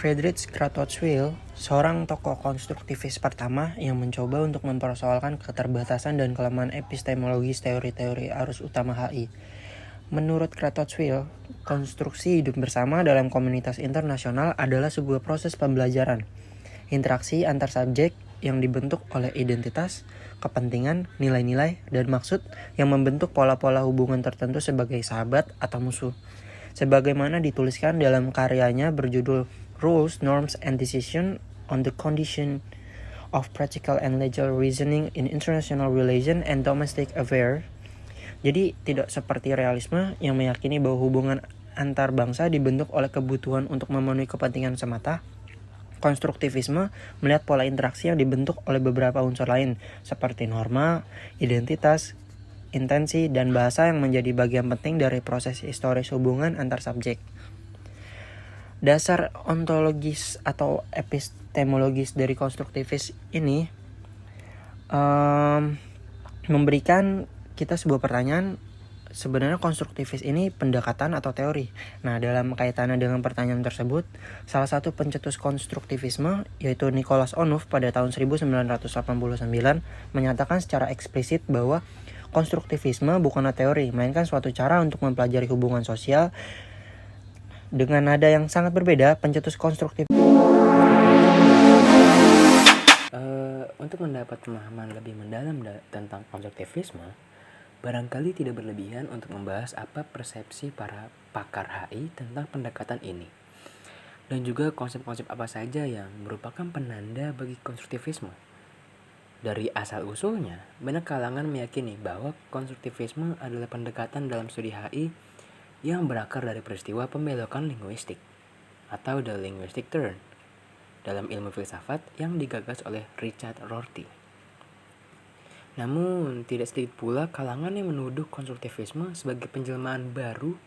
Friedrich Kratochvil, seorang tokoh konstruktivis pertama yang mencoba untuk mempersoalkan keterbatasan dan kelemahan epistemologis teori-teori arus utama HI. Menurut Kratochvil, konstruksi hidup bersama dalam komunitas internasional adalah sebuah proses pembelajaran, interaksi antar subjek yang dibentuk oleh identitas, kepentingan, nilai-nilai, dan maksud yang membentuk pola-pola hubungan tertentu sebagai sahabat atau musuh. Sebagaimana dituliskan dalam karyanya berjudul Rules, Norms, and Decisions on the Condition of Practical and Legal Reasoning in International Relations and Domestic Affairs. Jadi tidak seperti realisme yang meyakini bahwa hubungan antar bangsa dibentuk oleh kebutuhan untuk memenuhi kepentingan semata. Konstruktivisme melihat pola interaksi yang dibentuk oleh beberapa unsur lain seperti norma, identitas, intensi, dan bahasa yang menjadi bagian penting dari proses historis hubungan antar subjek. Dasar ontologis atau epistemologis dari konstruktivis ini memberikan kita sebuah pertanyaan, sebenarnya konstruktivis ini pendekatan atau teori. Nah, dalam kaitannya dengan pertanyaan tersebut, salah satu pencetus konstruktivisme yaitu Nicholas Onuf pada tahun 1989 menyatakan secara eksplisit bahwa konstruktivisme bukanlah teori, melainkan suatu cara untuk mempelajari hubungan sosial. Dengan nada yang sangat berbeda, pencetus konstruktif untuk mendapat pemahaman lebih mendalam tentang konstruktivisme, barangkali tidak berlebihan untuk membahas apa persepsi para pakar HI tentang pendekatan ini, dan juga konsep-konsep apa saja yang merupakan penanda bagi konstruktivisme. Dari asal-usulnya, banyak kalangan meyakini bahwa konstruktivisme adalah pendekatan dalam studi HI yang berakar dari peristiwa pembelokan linguistik atau the linguistic turn dalam ilmu filsafat yang digagas oleh Richard Rorty. Namun, tidak sedikit pula kalangan yang menuduh konstruktivisme sebagai penjelmaan baru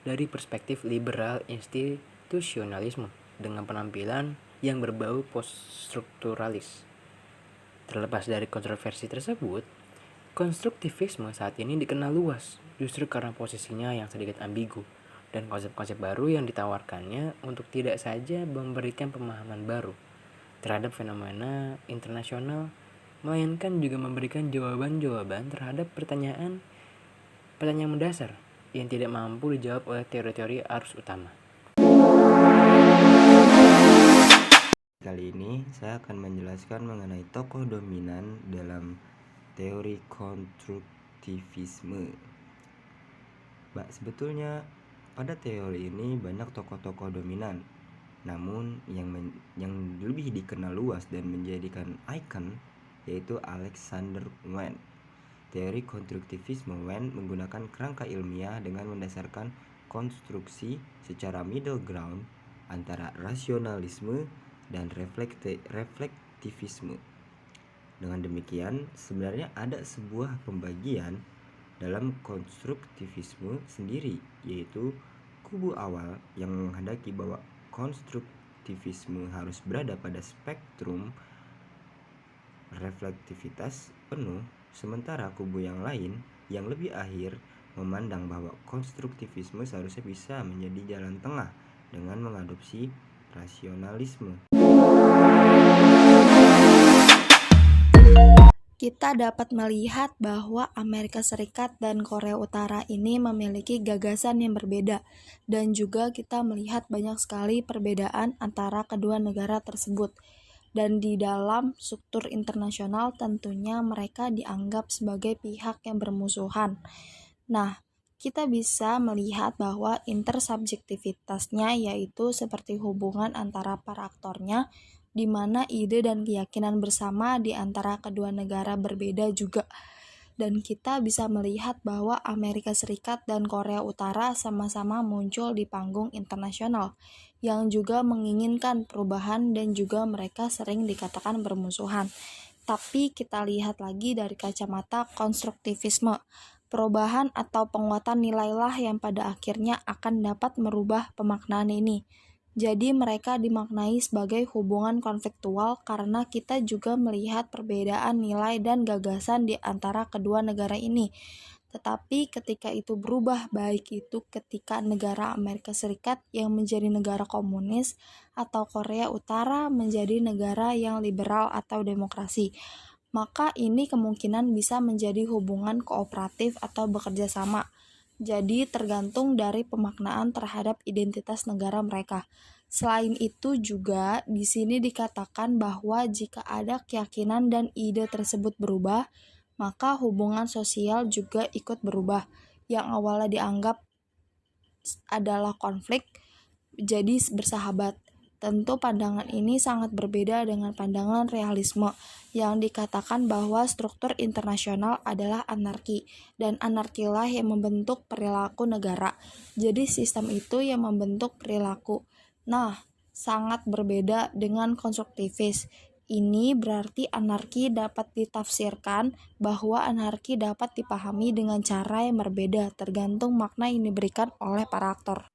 dari perspektif liberal institusionalisme dengan penampilan yang berbau poststrukturalis. Terlepas dari kontroversi tersebut, konstruktivisme saat ini dikenal luas justru karena posisinya yang sedikit ambigu dan konsep-konsep baru yang ditawarkannya untuk tidak saja memberikan pemahaman baru terhadap fenomena internasional, melainkan juga memberikan jawaban-jawaban terhadap pertanyaan mendasar yang tidak mampu dijawab oleh teori-teori arus utama. Kali ini saya akan menjelaskan mengenai tokoh dominan dalam teori konstruktivisme. Sebetulnya pada teori ini banyak tokoh-tokoh dominan, namun yang lebih dikenal luas dan menjadikan ikon yaitu Alexander Wien. Teori konstruktivisme Wien menggunakan kerangka ilmiah dengan mendasarkan konstruksi secara middle ground antara rasionalisme dan reflektivisme. Dengan demikian, sebenarnya ada sebuah pembagian dalam konstruktivisme sendiri, yaitu kubu awal yang menghendaki bahwa konstruktivisme harus berada pada spektrum reflektivitas penuh, sementara kubu yang lain yang lebih akhir memandang bahwa konstruktivisme seharusnya bisa menjadi jalan tengah dengan mengadopsi rasionalisme. Kita dapat melihat bahwa Amerika Serikat dan Korea Utara ini memiliki gagasan yang berbeda, dan juga kita melihat banyak sekali perbedaan antara kedua negara tersebut. Dan di dalam struktur internasional tentunya mereka dianggap sebagai pihak yang bermusuhan. Nah, kita bisa melihat bahwa intersubjektivitasnya yaitu seperti hubungan antara para aktornya, di mana ide dan keyakinan bersama di antara kedua negara berbeda juga. Dan kita bisa melihat bahwa Amerika Serikat dan Korea Utara sama-sama muncul di panggung internasional, yang juga menginginkan perubahan dan juga mereka sering dikatakan bermusuhan. Tapi kita lihat lagi dari kacamata konstruktivisme. Perubahan atau penguatan nilailah yang pada akhirnya akan dapat merubah pemaknaan ini. Jadi mereka dimaknai sebagai hubungan konfliktual karena kita juga melihat perbedaan nilai dan gagasan di antara kedua negara ini. Tetapi ketika itu berubah, baik itu ketika negara Amerika Serikat yang menjadi negara komunis atau Korea Utara menjadi negara yang liberal atau demokrasi, maka ini kemungkinan bisa menjadi hubungan kooperatif atau bekerja sama. Jadi tergantung dari pemaknaan terhadap identitas negara mereka. Selain itu juga di sini dikatakan bahwa jika ada keyakinan dan ide tersebut berubah, maka hubungan sosial juga ikut berubah. Yang awalnya dianggap adalah konflik jadi bersahabat. Tentu pandangan ini sangat berbeda dengan pandangan realisme yang dikatakan bahwa struktur internasional adalah anarki dan anarkilah yang membentuk perilaku negara. Jadi sistem itu yang membentuk perilaku. Nah, sangat berbeda dengan konstruktivis. Ini berarti anarki dapat ditafsirkan bahwa anarki dapat dipahami dengan cara yang berbeda tergantung makna yang diberikan oleh para aktor.